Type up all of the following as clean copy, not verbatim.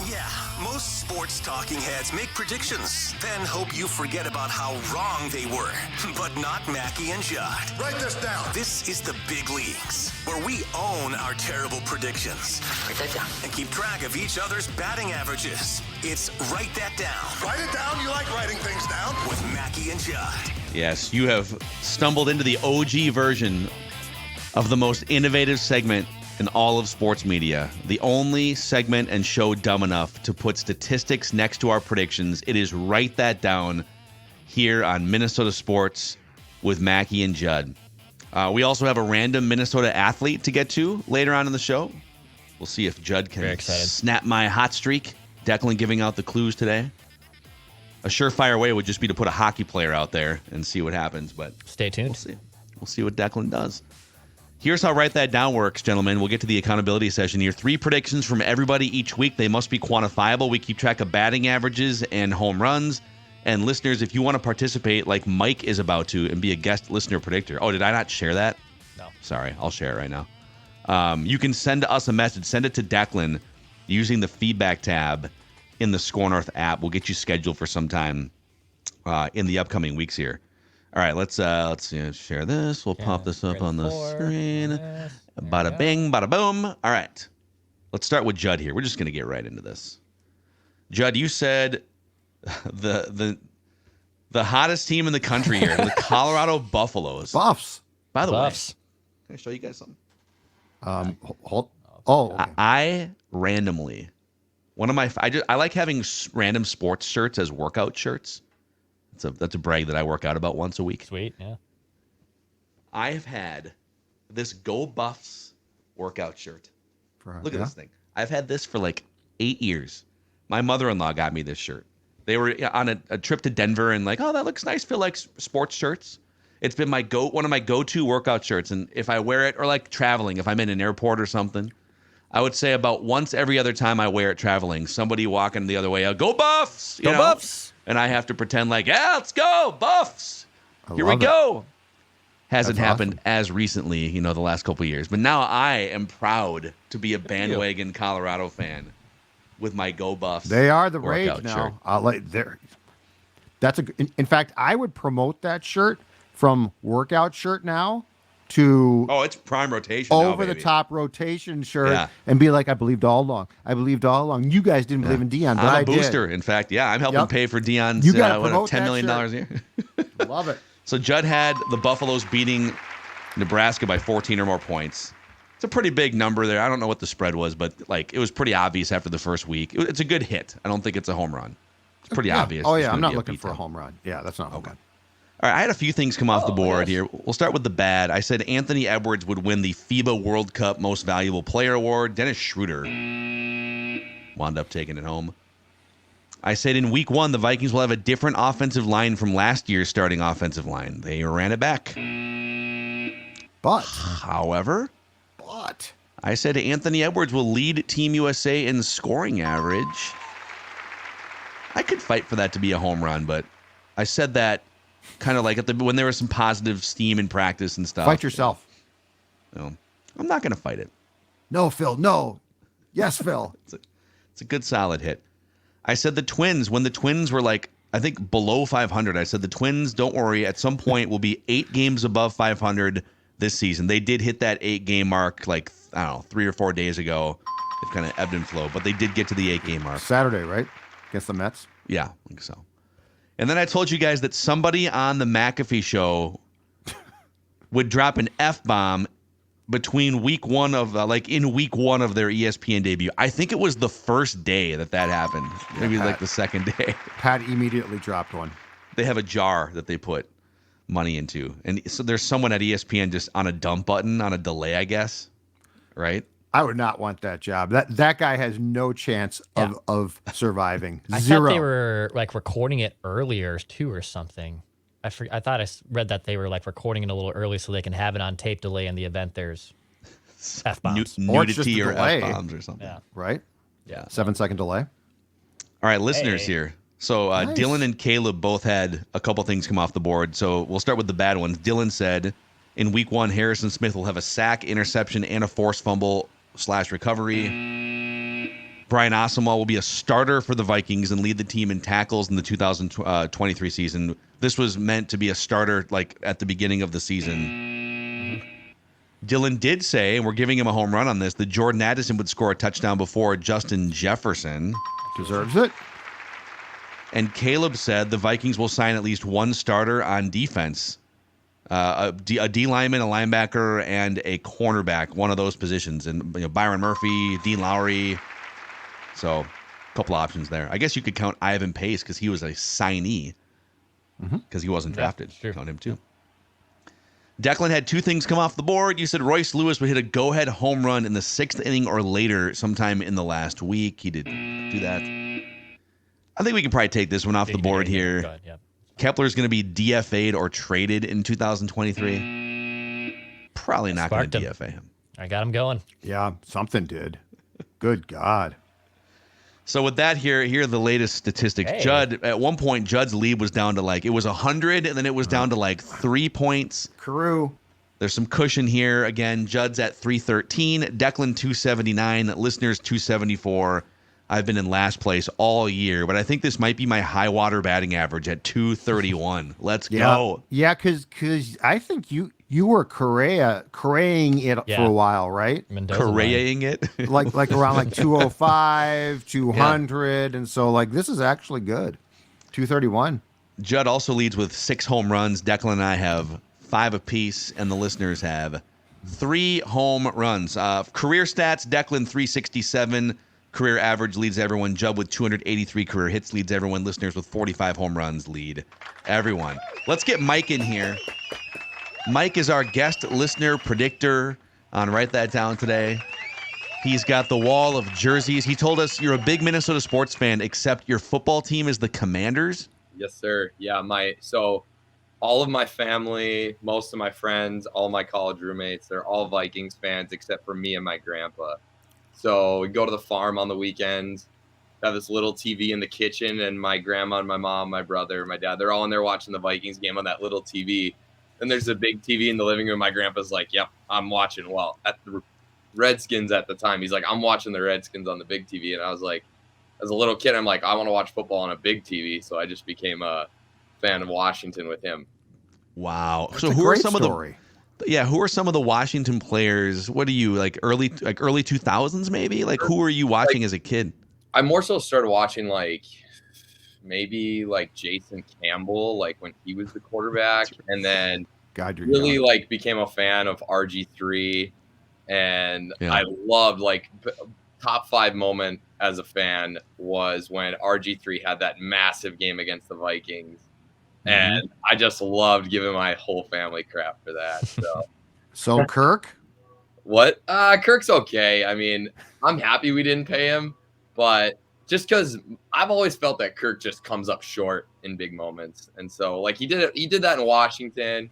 Yeah, most sports talking heads make predictions, then hope you forget about how wrong they were. But not Mackie and Judd. Write this down. This is the big leagues, where we own our terrible predictions. Write that down. And keep track of each other's batting averages. It's Write That Down. Write it down. You like writing things down. With Mackie and Judd. Yes, you have stumbled into the OG version of the most innovative segment in all of sports media. The only segment and show dumb enough to put statistics next to our predictions. It is Write That Down here on Minnesota Sports with Mackie and Judd. We also have a random Minnesota athlete to get to later on in the show. We'll see if Judd can snap my hot streak. Declan giving out the clues today. A surefire way would just be to put a hockey player out there and see what happens. But stay tuned. We'll see. We'll see what Declan does. Here's how Write That Down works, gentlemen. We'll get to the accountability session here. 3 predictions from everybody each week. They must be quantifiable. We keep track of batting averages and home runs. And listeners, if you want to participate like Mike is about to and be a guest listener predictor. Oh, did I not share that? No. Sorry, I'll share it right now. You can send us a message. Send it to Declan using the feedback tab in the SKOR North app. We'll get you scheduled for some time in the upcoming weeks here. All right, let's share this. We'll pop this up on the screen. Bada bing, bada boom. All right, let's start with Judd here. We're just going to get right into this. Judd, you said the hottest team in the country here, the Colorado Buffaloes. Buffs. By the way, Buffs. can I show you guys something? Okay. I randomly, I like having random sports shirts as workout shirts. That's a brag that I work out about once a week. Sweet, yeah. I have had this Go Buffs workout shirt. Look at this thing. I've had this for like 8 years. My mother-in-law got me this shirt. They were on a trip to Denver and like, oh, that looks nice. Phil likes sports shirts. It's been one of my go-to workout shirts. And if I wear it, or like traveling, if I'm in an airport or something, I would say about once every other time I wear it traveling, somebody walking the other way, go Buffs! Go Buffs! And I have to pretend like, yeah, let's go, Buffs! Here we go! Hasn't happened as recently, the last couple of years. But now I am proud to be a bandwagon Colorado fan with my Go Buffs. They are the rage shirt. That's in fact, I would promote that shirt from workout shirt now to it's prime rotation over now, the top rotation shirt and be like, I believed all along. You guys didn't believe in Dion, but I'm I a booster. did. In fact, I'm helping pay for Dion's $10 million a year. Love it. So Judd had the Buffaloes beating Nebraska by 14 or more points. It's a pretty big number there. I don't know what the spread was, but it was pretty obvious after the first week. It's a good hit. I don't think it's a home run. It's pretty obvious. Oh yeah, I'm not looking for a home run. Yeah, that's not a home run. All right, I had a fefew things come off the board here. We'll start with the bad. I said Anthony Edwards would win the FIBA World Cup Most Valuable Player Award. Dennis Schroeder wound up taking it home. I said in week 1, the Vikings will have a different offensive line from last year's starting offensive line. They ran it back. However, I said Anthony Edwards will lead Team USA in scoring average. I could fight for that to be a home run, but I said that kind of like when there was some positive steam in practice and stuff. Fight yourself. I'm not going to fight it. No, Phil. No. Yes, Phil. It's a good solid hit. I said the Twins, when the Twins were I think below 500, I said the Twins, don't worry, at some point will be 8 games above 500 this season. They did hit that 8-game mark 3 or 4 days ago. They've kind of ebbed and flowed, but they did get to the 8-game mark. Saturday, right? Against the Mets? Yeah, I think so. And then I told you guys that somebody on the McAfee show would drop an F-bomb between week 1 of in week 1 of their ESPN debut. I think it was the first day that happened. Maybe the second day. Pat immediately dropped one. They have a jar that they put money into. And so there's someone at ESPN just on a dump button on a delay, I guess. Right? I would not want that job. That guy has no chance of surviving. I Zero. thought they were recording it earlier too or something. I thought I read that they were recording it a little early so they can have it on tape delay in the event there's F-bombs. Nudity or F-bombs or something. Yeah. Right? Yeah. 7-second delay. All right, listeners here. So nice. Dylan and Caleb both had a couple things come off the board. So we'll start with the bad ones. Dylan said in week 1, Harrison Smith will have a sack, interception, and a forced fumble /recovery. Brian Asamoah will be a starter for the Vikings and lead the team in tackles in the 2023 season. This was meant to be a starter like at the beginning of the season. Dylan did say, and we're giving him a home run on this, that Jordan Addison would score a touchdown before Justin Jefferson. Deserves it. And Caleb said the Vikings will sign at least one starter on defense. A D lineman, a linebacker, and a cornerback, one of those positions. And Byron Murphy, Dean Lowry. So a couple options there. I guess you could count Ivan Pace because he was a signee because he wasn't drafted. Sure. Count him too. Declan had two things come off the board. You said Royce Lewis would hit a go-ahead home run in the 6th inning or later sometime in the last week. He did do that. I think we can probably take this one off the board here. Go ahead, yeah. Kepler's going to be DFA'd or traded in 2023. Probably not going to DFA him. I got him going. Yeah, something did. Good God. So with that, here are the latest statistics. Hey. Judd, at one point, Judd's lead was down to it was 100, and then it was down to 3 points. Carew. There's some cushion here. Again, Judd's at 313, Declan 279, listeners 274. I've been in last place all year, but I think this might be my high water batting average at 231. Let's go. Yeah, because I think you were Correaing it for a while, right? Correaing it. like around 205, 200, and so this is actually good. 231. Judd also leads with 6 home runs. Declan and I have 5 apiece, and the listeners have 3 home runs. Career stats: Declan 367. Career average leads everyone. Judd with 283 career hits leads everyone. Listeners with 45 home runs lead everyone. Let's get Mike in here. Mike is our guest listener predictor on Write That Down today. He's got the wall of jerseys. He told us you're a big Minnesota sports fan, except your football team is the Commanders. Yes, sir. Yeah, so all of my family, most of my friends, all my college roommates, they're all Vikings fans except for me and my grandpa. So we go to the farm on the weekends, have this little TV in the kitchen, and my grandma and my mom, my brother, my dad, they're all in there watching the Vikings game on that little TV. Then there's a big TV in the living room. My grandpa's like, yep, I'm watching. Well, at the Redskins at the time, he's like, I'm watching the Redskins on the big TV. And I was like, as a little kid, I'm like, I want to watch football on a big TV. So I just became a fan of Washington with him. Wow. That's so a who are great some story. of the who are some of the Washington players? What are you early 2000s maybe? Who were you watching as a kid? I more so started watching maybe Jason Campbell, when he was the quarterback, and then God, you're really young. became a fan of RG3, and Yeah. I loved top 5 moment as a fan was when RG3 had that massive game against the Vikings. And I just loved giving my whole family crap for that. So Kirk? What? Kirk's okay. I mean, I'm happy we didn't pay him, but just because I've always felt that Kirk just comes up short in big moments. And so he did that in Washington.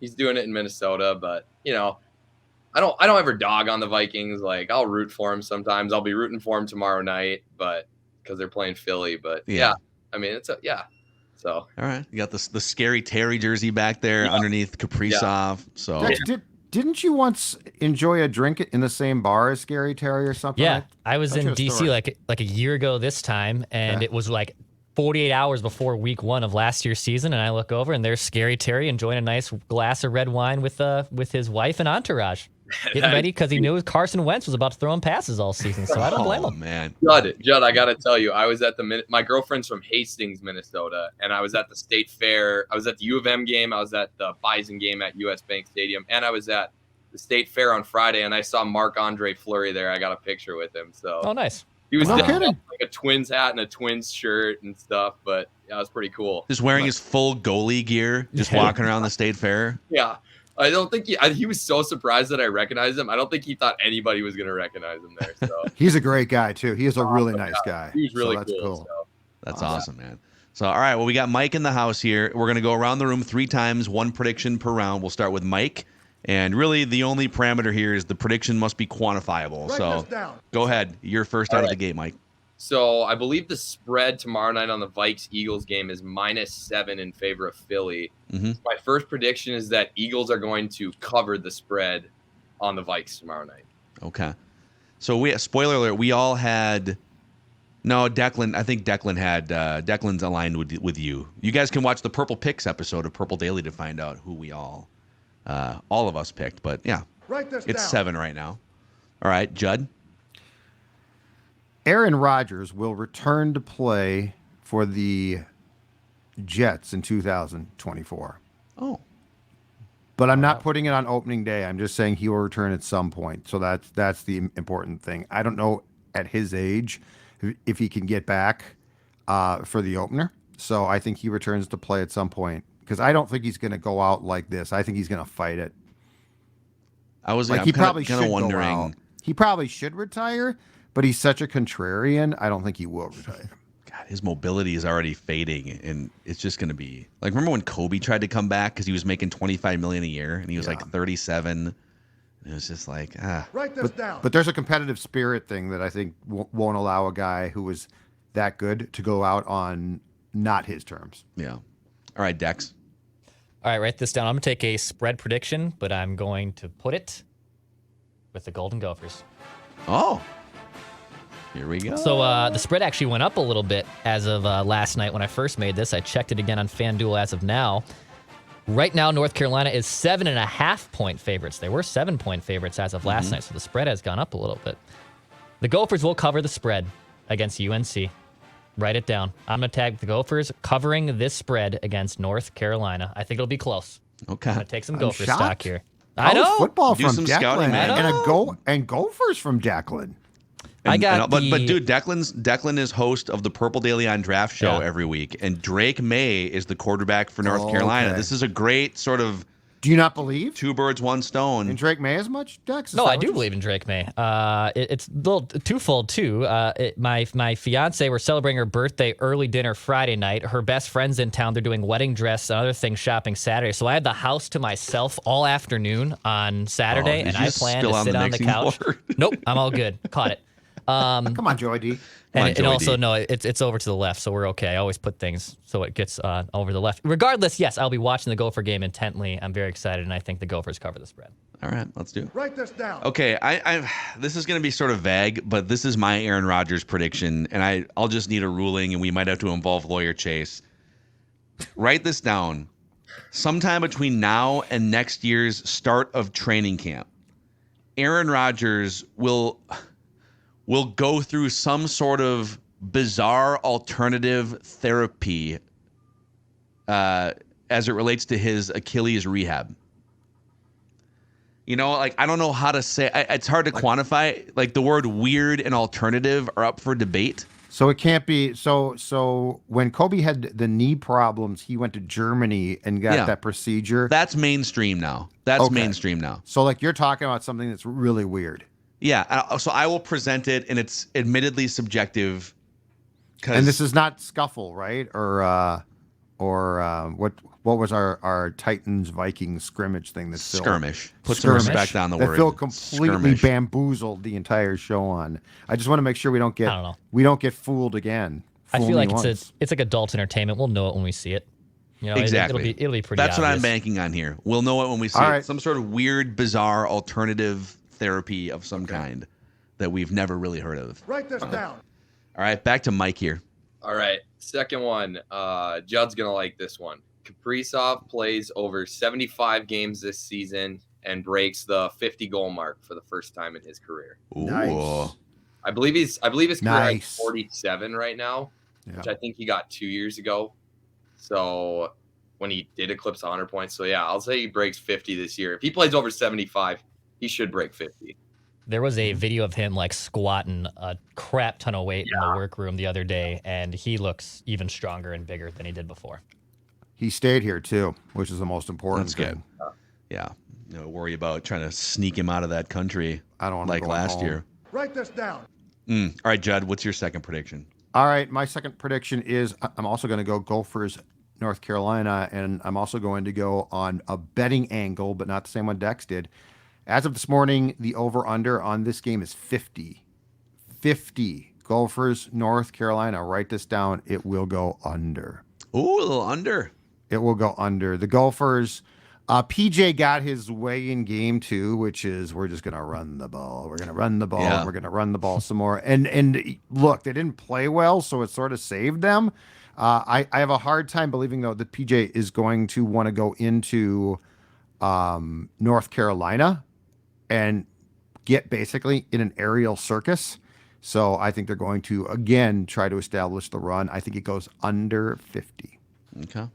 He's doing it in Minnesota, but I don't ever dog on the Vikings. I'll root for him sometimes. I'll be rooting for him tomorrow night, but because they're playing Philly, but yeah, I mean, So All right, you got the Scary Terry jersey back there underneath Kaprizov. Yeah. So Didn't you once enjoy a drink in the same bar as Scary Terry or something? Yeah, I was in DC like a year ago this time, and it was 48 hours before week 1 of last year's season, and I look over and there's Scary Terry enjoying a nice glass of red wine with his wife and entourage. Getting ready because he knew Carson Wentz was about to throw him passes all season, so I don't blame him. Man, Judd, I gotta tell you, I was at my girlfriend's from Hastings, Minnesota, and I was at the State Fair. I was at the U of M game. I was at the Bison game at US Bank Stadium, and I was at the State Fair on Friday, and I saw Marc-Andre Fleury there. I got a picture with him. So oh, nice. He was No kidding. a Twins hat and a Twins shirt and stuff, but yeah, it was pretty cool. just wearing his full goalie gear, just walking around the State Fair. Yeah. I don't think he was so surprised that I recognized him. I don't think he thought anybody was going to recognize him there. So He's a great guy too. He is a really nice guy. He was really so that's cool. So. That's awesome, man. So, all right, well, we got Mike in the house here. We're going to go around the room 3 times, 1 prediction per round. We'll start with Mike. And really, the only parameter here is the prediction must be quantifiable. So go ahead. You're first out of the gate, Mike. So I believe the spread tomorrow night on the Vikes-Eagles game is -7 in favor of Philly. Mm-hmm. My first prediction is that Eagles are going to cover the spread on the Vikes tomorrow night. Okay. So spoiler alert, we all had No, Declan. I think Declan had Declan's aligned with you. You guys can watch the Purple Picks episode of Purple Daily to find out who we all of us picked. But yeah, it's down. 7 right now. All right, Judd. Aaron Rodgers will return to play for the Jets in 2024. Oh. But I'm not putting it on opening day. I'm just saying he will return at some point. So that's the important thing. I don't know at his age if he can get back for the opener. So I think he returns to play at some point because I don't think he's going to go out like this. I think he's going to fight it. He probably should wondering. Go out. He probably should retire, but he's such a contrarian. I don't think he will retire. God, his mobility is already fading, and it's just going to be like. Remember when Kobe tried to come back because he was making $25 million a year, and he was like 37. And it was just like Write this down. But there's a competitive spirit thing that I think won't allow a guy who was that good to go out on not his terms. Yeah. All right, Dex. All right, write this down. I'm going to take a spread prediction, but I'm going to put it with the Golden Gophers. Oh. Here we go. So the spread actually went up a little bit as of last night when I first made this. I checked it again on FanDuel as of now. Right now, North Carolina is 7.5-point favorites. They were 7-point favorites as of last night, so the spread has gone up a little bit. The Gophers will cover the spread against UNC. Write it down. I'm going to tag the Gophers covering this spread against North Carolina. I think it'll be close. Okay. I'm going to take some Gopher shocked. stock here. College I know. football Do from some scouting, Declan man. and Gophers from Declan. But dude, Declan is host of the Purple Daily on Draft Show every week, and Drake May is the quarterback for North Carolina. Okay. This is a great sort of Do you not believe 2 birds, 1 stone. in Drake May as much, Dex? No, I do believe in Drake May. It's a little twofold, too. My fiance, we're celebrating her birthday early dinner Friday night. Her best friend's in town. They're doing wedding dress and other things shopping Saturday. So I had the house to myself all afternoon on Saturday, and I plan to sit on the couch. Nope, I'm all good. Caught it. Come on, Joey D. And also, no, it's over to the left, so we're okay. I always put things so it gets over the left. Regardless, yes, I'll be watching the Gopher game intently. I'm very excited, and I think the Gophers cover the spread. All right, let's do it. Write this down. Okay, this is going to be sort of vague, but this is my Aaron Rodgers prediction, and I'll just need a ruling, and we might have to involve lawyer Chase. Write this down. Sometime between now and next year's start of training camp, Aaron Rodgers will go through some sort of bizarre alternative therapy as it relates to his Achilles rehab. You know, like, I don't know how to say, it's hard to quantify. Like, the word weird and alternative are up for debate. So it can't be. So when Kobe had the knee problems, he went to Germany and got that procedure. That's mainstream now. Mainstream now. So like you're talking about something that's really weird. Yeah, so I will present it, and it's admittedly subjective. And this is not Scuffle, right? Or what was our Titans Vikings scrimmage thing? That's skirmish. Put some respect on the word. That Phil completely bamboozled the entire show on. I just want to make sure we don't get fooled again. I feel like it's like adult entertainment. We'll know it when we see it. You know, exactly. It'll be pretty. That's obvious. what I'm banking on here. We'll know it when we see it. Some sort of weird, bizarre, alternative therapy of some kind that we've never really heard of. Write this down. All right, back to Mike here. All right, second one. Judd's gonna like this one. Kaprizov plays over 75 games this season and breaks the 50 goal mark for the first time in his career. Ooh. Nice. I believe his career is Nice. 47 right now, which I think he got 2 years ago. So when he did eclipse 100 points. So yeah, I'll say he breaks 50 this year. If he plays over 75, he should break 50. There was a video of him like squatting a crap ton of weight in the workroom the other day, and he looks even stronger and bigger than he did before. He stayed here too, which is the most important thing. Good. Yeah. No worry about trying to sneak him out of that country. I don't want to like go last home. year. Write this down. All right, Judd, what's your second prediction? All right, my second prediction is I'm also going to go Gophers, North Carolina, and I'm also going to go on a betting angle, but not the same one Dex did. As of this morning, the over-under on this game is 50. 50. Gophers, North Carolina. Write this down. It will go under. Ooh, a little under. It will go under. The Gophers, PJ got his way in game 2, which is we're just going to run the ball. We're going to run the ball. Yeah. We're going to run the ball some more. And look, they didn't play well, so it sort of saved them. I have a hard time believing, though, that PJ is going to want to go into North Carolina and get basically in an aerial circus. So I think they're going to, again, try to establish the run. I think it goes under 50. Okay.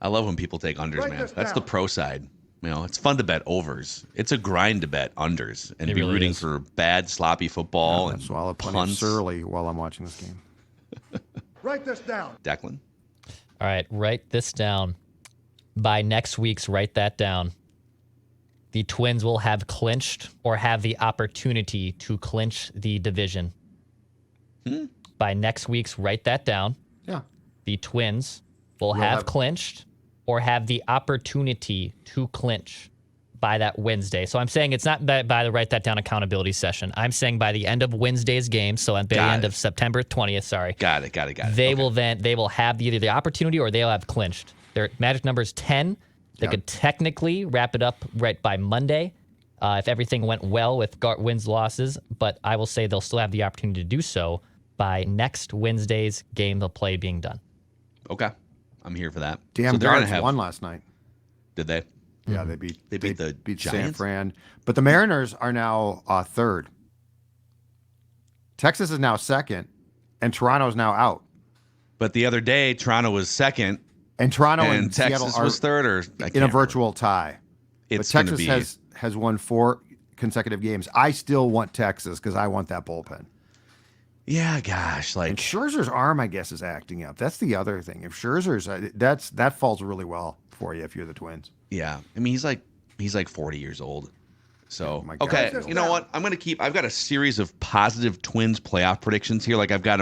I love when people take unders, Write man. this That's the down. pro side. It's fun to bet overs. It's a grind to bet unders and It be really rooting is. for bad, sloppy football and So I'll have plenty of punts. surly while I'm watching this game. Write this down. Declan? All right, write this down. By next week's Write That Down, the Twins will have clinched or have the opportunity to clinch the division. By next week's Write That Down, Yeah. the Twins will Will have have- clinched or have the opportunity to clinch by that Wednesday. So I'm saying it's not by the Write That Down accountability session. I'm saying by the end of Wednesday's game, so at the Got end it. of September 20th, sorry. Got it. They Okay. will have either the opportunity or they'll have clinched. Their magic number is 10. They Yeah. could technically wrap it up right by Monday if everything went well with wins, losses. But I will say they'll still have the opportunity to do so by next Wednesday's game they'll play being done. Okay. I'm here for that. Damn, so they're going to Guards have. won last night. Did they? Yeah, they beat the San Giants? Fran. But the Mariners are now third. Texas is now second, and Toronto is now out. But the other day, Toronto was second And Toronto and and Texas Seattle are was third, or I can't in a remember. virtual tie. It's but gonna Texas be, has won 4 consecutive games. I still want Texas because I want that bullpen. Yeah, gosh, And like Scherzer's arm, I guess, is acting up. That's the other thing. If Scherzer's, that falls really well for you if you're the Twins. yeah. I mean, he's like 40 years old. So my God. okay, Just you know down. what? I've got a series of positive Twins playoff predictions here. Like I've got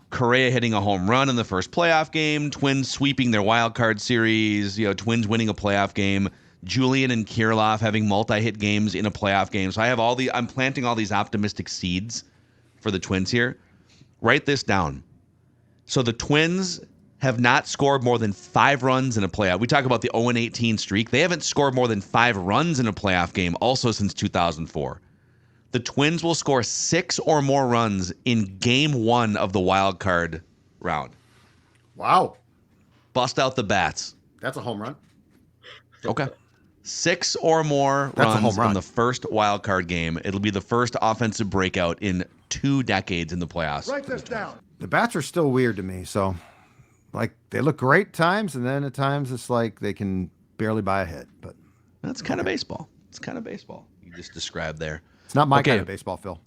Correa hitting a home run in the first playoff game, Twins sweeping their wild card series, Twins winning a playoff game, Julian and Kirilloff having multi-hit games in a playoff game. So I'm planting all these optimistic seeds for the Twins here. Write this down. So the Twins have not scored more than 5 runs in a playoff. We talk about the 0-18 streak. They haven't scored more than 5 runs in a playoff game also since 2004. The Twins will score 6 or more runs in game 1 of the wild card round. Wow. Bust out the bats. That's a home run. Okay. 6 or more That's a runs home run. in the first wild card game. It'll be the first offensive breakout in 2 decades in the playoffs. Write this down. The bats are still weird to me. So, like, they look great at times, and then at times it's like they can barely buy a hit. But That's kind of baseball. It's kind of baseball. You just described there. it's not my Okay. kind of baseball, Phil.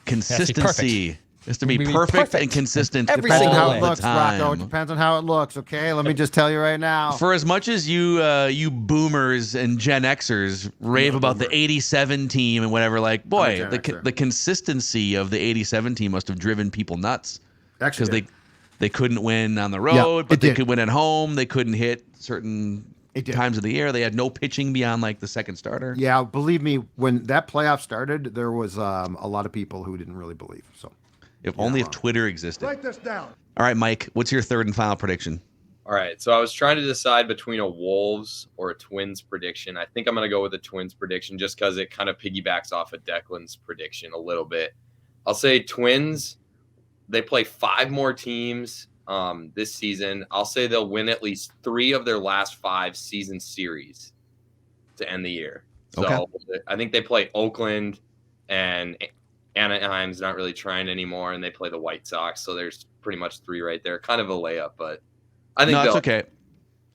Consistency is to be We mean perfect and perfect consistent every Depends on single how way. it all the looks, Rocco. It time. depends on how it looks. Okay, let me just tell you right now. For as much as you boomers and Gen Xers rave about the 87 team and whatever, like, boy, Gen Xer. the consistency of the 87 team must have driven people nuts Actually, because they couldn't win on the road, it but they did. could win at home. They couldn't hit certain It did. times of the year. They had no pitching beyond like the second starter. Yeah, believe me, when that playoff started, there was a lot of people who didn't really believe. So, If only if wrong. Twitter existed. Write this down. All right, Mike, what's your third and final prediction? All right, so I was trying to decide between a Wolves or a Twins prediction. I think I'm going to go with a Twins prediction just because it kind of piggybacks off of Declan's prediction a little bit. I'll say Twins, they play 5 more teams this season. I'll say they'll win at least 3 of their last 5 season series to end the year. So Okay. I think they play Oakland, and Anaheim's not really trying anymore, and they play the White Sox. So there's pretty much 3 right there. Kind of a layup, but I think No, it's they'll. okay.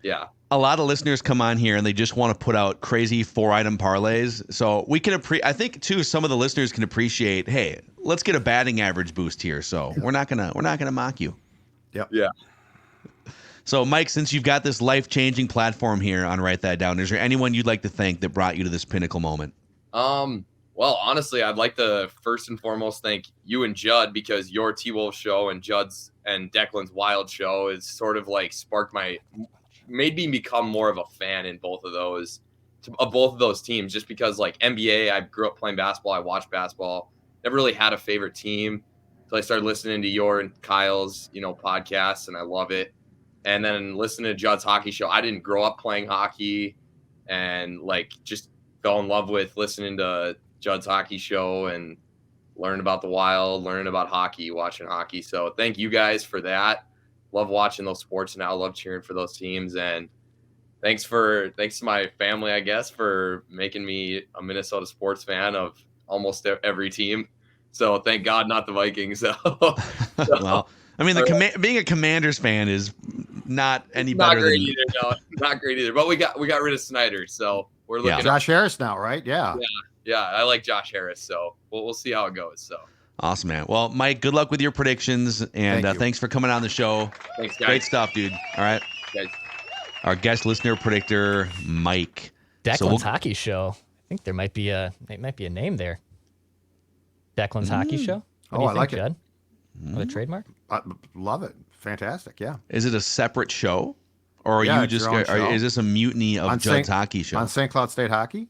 Yeah. A lot of listeners come on here and they just want to put out crazy 4-item parlays. So we can I think too some of the listeners can appreciate, hey, let's get a batting average boost here. So we're not gonna mock you. yep. Yeah. So Mike, since you've got this life-changing platform here on Write That Down, is there anyone you'd like to thank that brought you to this pinnacle moment? Well, honestly, I'd like to first and foremost thank you and Judd, because your T-Wolf show and Judd's and Declan's Wild show is sort of like made me become more of a fan in both of those teams, just because like NBA, I grew up playing basketball. I watched basketball, never really had a favorite team. So I started listening to your and Kyle's, podcasts, and I love it. and then listen to Judd's hockey show. I didn't grow up playing hockey, and like just fell in love with listening to Judd's hockey show and learn about the Wild, learning about hockey, watching hockey. So thank you guys for that. Love watching those sports now. Love cheering for those teams. And thanks to my family, I guess, for making me a Minnesota sports fan of almost every team. So thank God, not the Vikings. Well, I mean, being a Commanders fan is not any not better great than either. No, not great either. But we got rid of Snyder, so we're looking. Josh Harris now, right? Yeah, I like Josh Harris, so we'll see how it goes. So awesome, man. Well, Mike, good luck with your predictions, and thanks for coming on the show. Thanks, guys. Great stuff, dude. All right, guys. Our guest listener predictor, Mike. Declan's hockey show. I think there might be a name there. Declan's hockey show. What do you think, like Judd? With a trademark? I love it. Fantastic. Yeah. Is it a separate show, or are you just? Is this a mutiny of Judd's hockey show on St. Cloud State Hockey?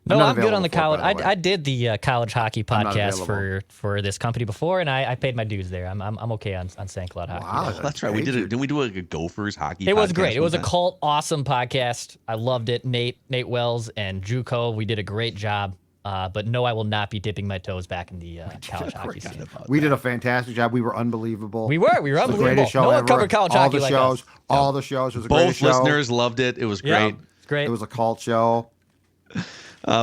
No, I'm good on the college. I did the college hockey podcast for this company before, and I paid my dues there. I'm okay on St. Cloud hockey. Wow, that's right. We did it. Didn't we do a Gophers hockey? It was great. It was a cult, awesome podcast. I loved it. Nate Wells and Juco, we did a great job. But no, I will not be dipping my toes back in the college hockey scene. We did a fantastic job. We were unbelievable. We were unbelievable. The greatest show no ever. one covered college hockey like us. All the shows. It was a great show. Both listeners loved it. It was great. It's great. It was a cult show.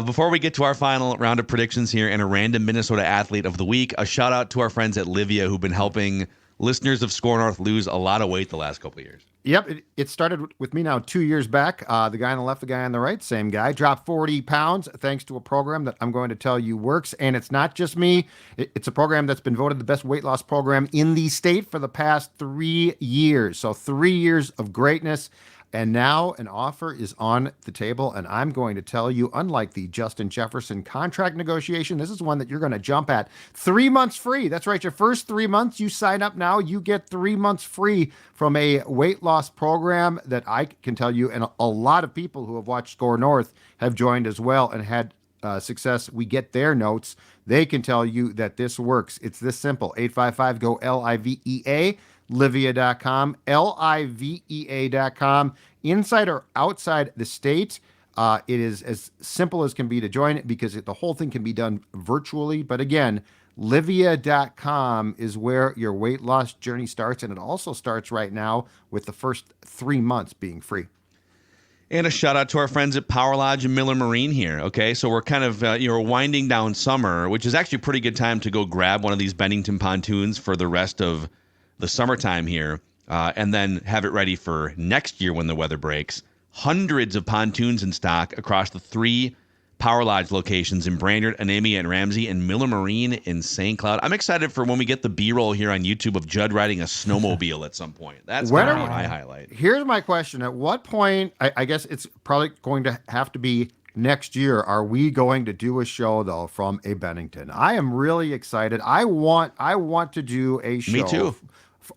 Before we get to our final round of predictions here and a random Minnesota athlete of the week, a shout out to our friends at Livia who've been helping listeners of SKOR North lose a lot of weight the last couple of years. Yep, it started with me now 2 years back. The guy on the left, the guy on the right, same guy, dropped 40 pounds thanks to a program that I'm going to tell you works. And it's not just me. It's a program that's been voted the best weight loss program in the state for the past 3 years. So 3 years of greatness. And now an offer is on the table, and I'm going to tell you, unlike the Justin Jefferson contract negotiation, this is one that you're going to jump at. 3 months free. That's right. Your first 3 months, you sign up now, you get 3 months free from a weight loss program that I can tell you, and a lot of people who have watched SKOR North have joined as well and had success. We get their notes. They can tell you that this works. It's this simple. 855-GO-LIVEA. Livia.com, Livea.com. Inside or outside the state, it is as simple as can be to join it because the whole thing can be done virtually. But again, Livea.com is where your weight loss journey starts. And it also starts right now with the first 3 months being free. And a shout out to our friends at Power Lodge and Miller Marine here. Okay, so we're kind of winding down summer, which is actually a pretty good time to go grab one of these Bennington pontoons for the rest of the summertime here, and then have it ready for next year when the weather breaks. Hundreds of pontoons in stock across the 3 Power Lodge locations in Brainerd, Anemia, and Ramsey, and Miller Marine in St. Cloud. I'm excited for when we get the B-roll here on YouTube of Judd riding a snowmobile at some point. That's going to be my highlight. Here's my question. At what point, I guess it's probably going to have to be next year, are we going to do a show, though, from a Bennington? I am really excited. I want to do a show. Me too.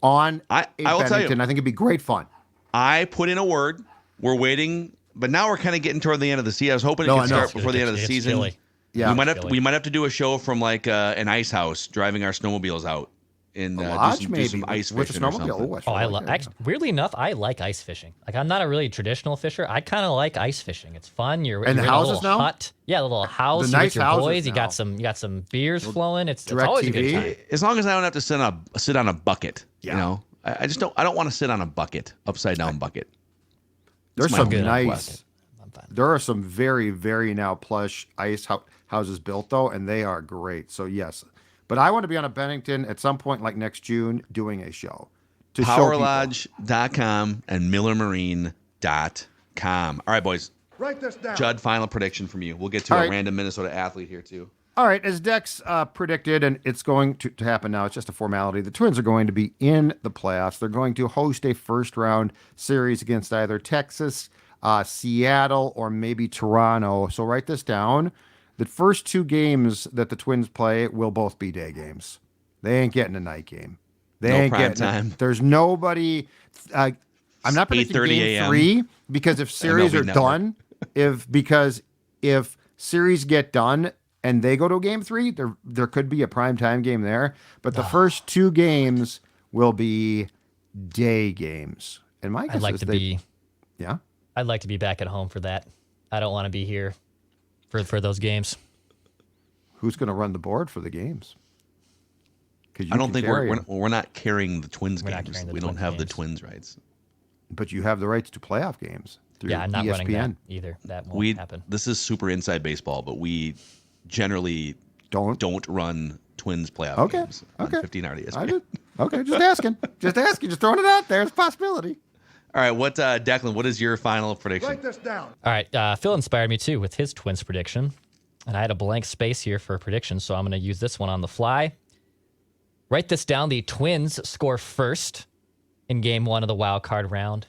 On I will tell you, I think it'd be great fun. I put in a word. We're waiting, but now we're kind of getting toward the end of the season. I was hoping it could start before the end of the season. Chilly. Yeah, we might have to do a show from like an ice house, driving our snowmobiles out and do some ice with fishing a or something. Weirdly enough, I like ice fishing. Like, I'm not a really traditional fisher. I kind of like ice fishing. It's fun. You're and in the houses a little now. hut. Yeah, the little house. The you nice get your houses boys. now. You got some beers flowing. It's Direct always TV. a good time. As long as I don't have to sit on a bucket. Yeah. You know, I just don't. I don't want to sit on a bucket, upside down bucket. There's my some good nice. There are some very, very now plush ice houses built though, and they are great. So yes, but I want to be on a Bennington at some point, like next June, doing a show. To PowerLodge.com and MillerMarine.com. All right, boys. Write this down. Judd, final prediction from you. We'll get to a random Minnesota athlete here too. All right, as Dex predicted, and it's going to happen now, it's just a formality. The Twins are going to be in the playoffs. They're going to host a first-round series against either Texas, Seattle, or maybe Toronto. So write this down. The first 2 games that the Twins play will both be day games. They ain't getting a night game. They ain't prime getting time. There's nobody. I'm not predicting 8:30 game a.m. 3 because if series MLB are done, if series get done and they go to game 3, there could be a prime time game there. But the first 2 games will be day games. And my guess I'd like is to be. Yeah. I'd like to be back at home for that. I don't want to be here for those games. Who's going to run the board for the games? I don't think we're not carrying the Twins We're not games. carrying the We don't Twins have the games. Twins rights. But you have the rights to playoff games through Yeah, I'm not ESPN. running that either. That won't happen. This is super inside baseball, but we generally don't run Twins playoff games on 15 hour ESPN. Okay, just asking. Just throwing it out there. It's a possibility. All right, Declan, what is your final prediction? Write this down. All right, Phil inspired me too with his Twins prediction. And I had a blank space here for predictions, so I'm going to use this one on the fly. Write this down. The Twins score first in game 1 of the wild card round,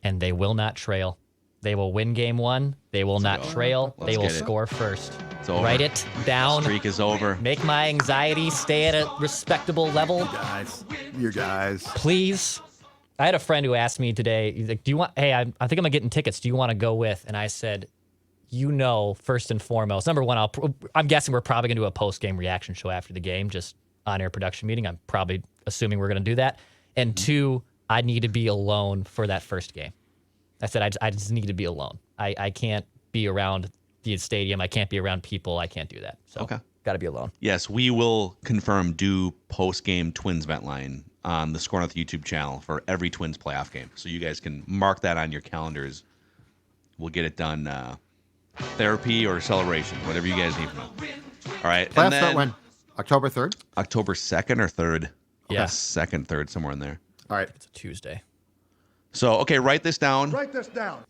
and they will not trail. They will win game 1. They will not trail. They will score first. Write it down. Streak is over. Make my anxiety stay at a respectable level. You guys. Please. I had a friend who asked me today, he's like, I think I'm getting tickets. Do you want to go with? And I said, first and foremost, number one, I'm guessing we're probably going to do a post-game reaction show after the game, just on-air production meeting. I'm probably assuming we're going to do that. And 2, I need to be alone for that first game. I said, I just need to be alone. I can't be around the stadium. I can't be around people. I can't do that. So got to be alone. Yes, we will do post-game Twins vent line on the SKOR North YouTube channel for every Twins playoff game. So you guys can mark that on your calendars. We'll get it done. Therapy or celebration, whatever you guys need from us. All right. Playoffs start when? October 3rd? October 2nd or 3rd. Yeah. 2nd, 3rd, somewhere in there. All right. It's a Tuesday. So, write this down. Write this down.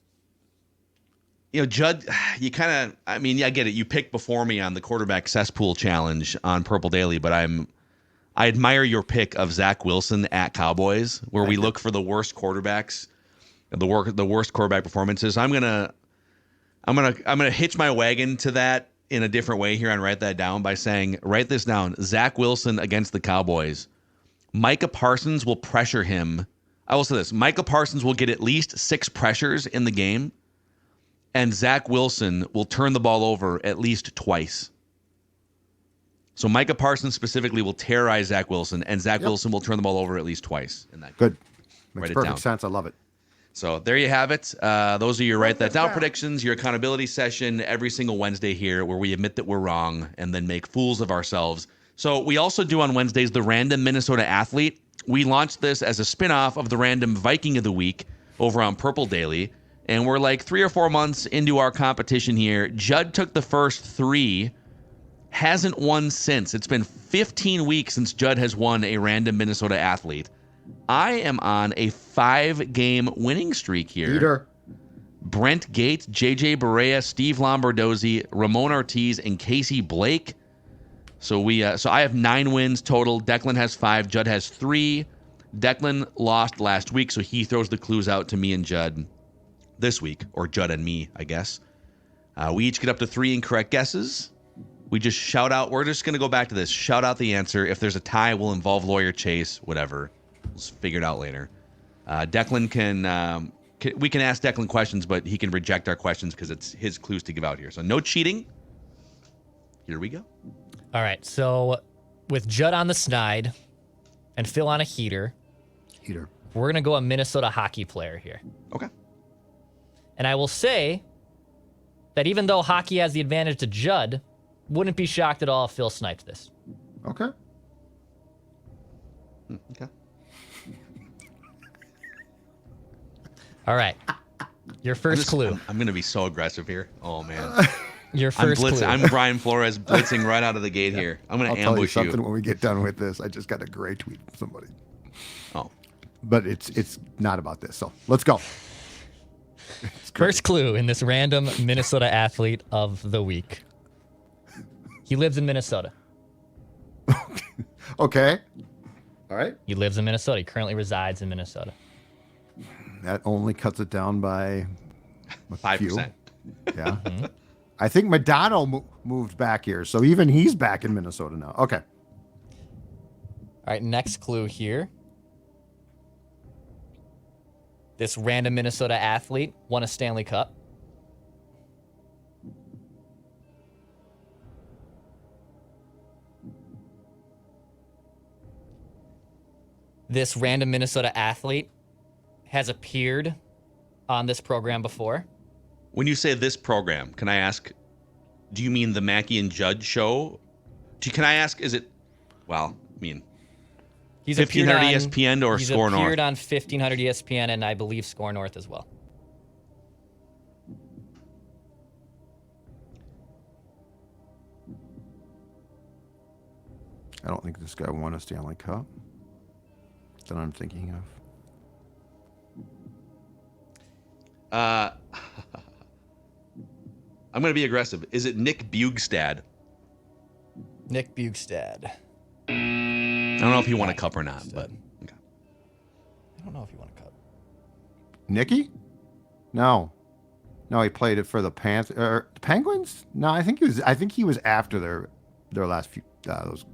Judd, you kind of, I get it. You picked before me on the quarterback cesspool challenge on Purple Daily, but I admire your pick of Zach Wilson at Cowboys, where we look for the worst quarterbacks, the worst quarterback performances. I'm gonna hitch my wagon to that in a different way here and write that down by saying, write this down. Zach Wilson against the Cowboys. Micah Parsons will pressure him. I will say this: Micah Parsons will get at least 6 pressures in the game, and Zach Wilson will turn the ball over at least twice. So Micah Parsons specifically will terrorize Zach Wilson, and Zach Wilson will turn the ball over at least twice in that game. Good. Write Makes it perfect down. sense. I love it. So there you have it. Those are your write that down predictions, your accountability session every single Wednesday here, where we admit that we're wrong and then make fools of ourselves. So we also do on Wednesdays the Random Minnesota Athlete. We launched this as a spinoff of the Random Viking of the Week over on Purple Daily. And we're like 3 or 4 months into our competition here. Judd took the first 3, hasn't won since. It's been 15 weeks since Judd has won a Random Minnesota Athlete. I am on a 5-game winning streak here. Peter. Brent Gates, JJ Barea, Steve Lombardozzi, Ramon Ortiz, and Casey Blake. So I have 9 wins total. Declan has 5. Judd has 3. Declan lost last week, so he throws the clues out to me and Judd this week, or Judd and me, I guess. We each get up to 3 incorrect guesses. We just shout out. We're just going to go back to this. Shout out the answer. If there's a tie, we'll involve lawyer Chase, whatever. We'll figure it out later. Declan we can ask Declan questions, but he can reject our questions because it's his clues to give out here. So no cheating. Here we go. All right. So with Judd on the snide and Phil on a heater, we're going to go a Minnesota hockey player here. Okay. And I will say that even though hockey has the advantage to Judd, wouldn't be shocked at all if Phil sniped this. Okay. Okay. All right. Your first clue. I'm going to be so aggressive here. Oh, man. Your first clue. I'm Brian Flores blitzing right out of the gate here. I'm going to ambush I'll tell you something when we get done with this. I just got a great tweet from somebody. Oh. But it's not about this. So let's go. First clue in this random Minnesota athlete of the week. He lives in Minnesota. Okay. All right. He lives in Minnesota. He currently resides in Minnesota. That only cuts it down by 5%. few. Yeah. Mm-hmm. I think Madonna moved back here, so even he's back in Minnesota now. Okay. All right, next clue here. This random Minnesota athlete won a Stanley Cup. this random Minnesota athlete has appeared on this program before. When you say this program, can I ask, do you mean the Mackey and Judd show? Can I ask, is it, well, I mean, He's 1500 appeared on ESPN or he's SKOR North? appeared on 1500 ESPN and I believe SKOR North as well. I don't think this guy won a Stanley Cup that I'm thinking of. I'm going to be aggressive. Is it Nick Bugstad? Nick Bugstad. I don't know if he won a cup or not, but okay. I don't know if he won a cup. Nicky? No, he played it for the Penguins. No, I think he was after their last few those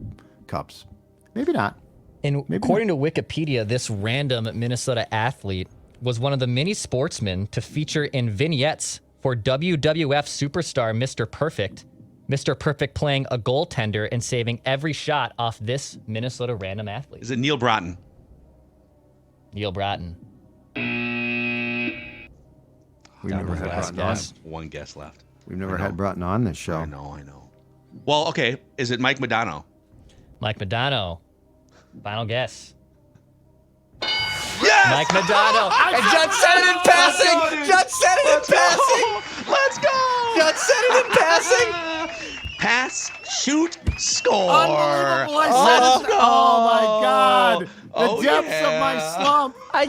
cups. Maybe not. And according to Wikipedia, this random Minnesota athlete was one of the many sportsmen to feature in vignettes for WWF superstar Mr. Perfect. Mr. Perfect playing a goaltender and saving every shot off this Minnesota random athlete. Is it Neil Broughton? Neil Broughton. We've never had Broughton on. One guess left. We've never had Broughton on this show. I know. Well, okay. Is it Mike Modano? Mike Modano. Final guess. Yes! Mike Modano. And Judd said it in passing. Judd said it in passing. Let's go! Judd said it in passing. Pass, shoot, score. Unbelievable. Let's go. Oh my God. The depths of my slump. I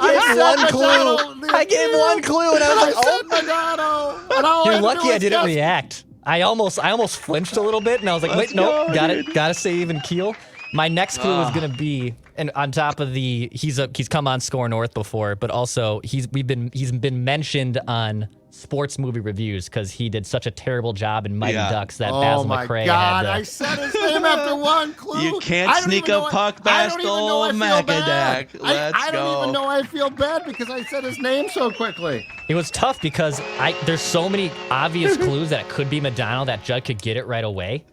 gave one clue and I was like, Modano. You're lucky I didn't react. I almost flinched a little bit and I was like, wait, nope, gotta say even keel. My next clue was gonna be, and on top of he's come on SKOR North before, but also he's been mentioned on sports movie reviews because he did such a terrible job in Mighty Ducks that Basil McRae God, had to. I said his name after one clue. You can't sneak a puck past old Macadac. I don't even know I feel bad because I said his name so quickly. It was tough because there's so many obvious clues that it could be Madonna that Judd could get it right away.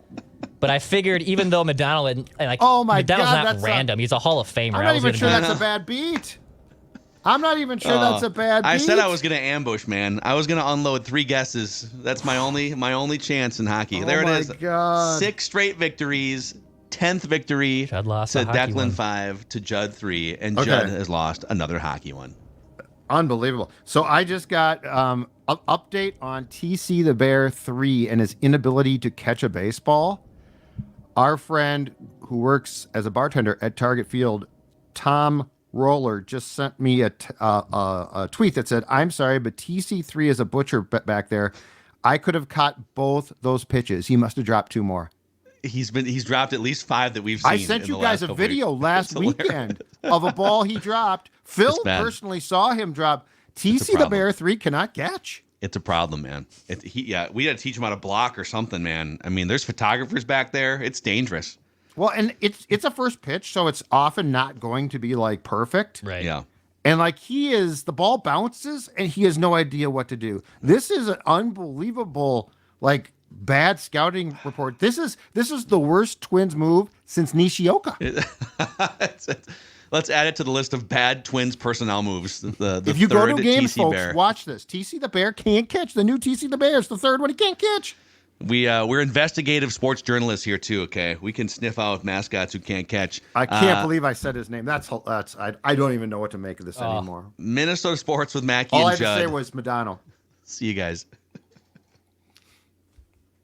But I figured even though Madonna Madonna's not random, he's a Hall of Famer. I'm not even sure that's a bad beat. I'm not even sure that's a bad beat. I said I was going to ambush, man. I was going to unload 3 guesses. That's my only chance in hockey. There it is. God. 6 straight victories. 10th victory Judd lost to a hockey Declan one. 5 to Judd 3, and Judd has lost another hockey one. Unbelievable. So I just got an update on TC the Bear 3 and his inability to catch a baseball. Our friend who works as a bartender at Target Field, Tom Roller, just sent me a tweet that said, "I'm sorry, but TC3 is a butcher back there. I could have caught both those pitches. He must have dropped 2 more." He's dropped at least 5 that we've seen. I sent you guys a video last weekend of a ball he dropped. Phil personally saw him drop. TC the Bear 3 cannot catch. It's a problem, man. We got to teach him how to block or something, man. I mean, there's photographers back there. It's dangerous. Well, and it's a first pitch, so it's often not going to be like perfect. Right. Yeah. And like the ball bounces and he has no idea what to do. This is an unbelievable, bad scouting report. This is the worst Twins move since Nishioka. Let's add it to the list of bad Twins personnel moves. If you go to games, TC folks, Bear. watch this. TC the Bear can't catch. The new TC the Bear is the third one he can't catch. We're investigative sports journalists here too. Okay, we can sniff out mascots who can't catch. I can't believe I said his name. I don't even know what to make of this anymore. Minnesota sports with Mackie All and I had Judd. to say was Madonna. See you guys.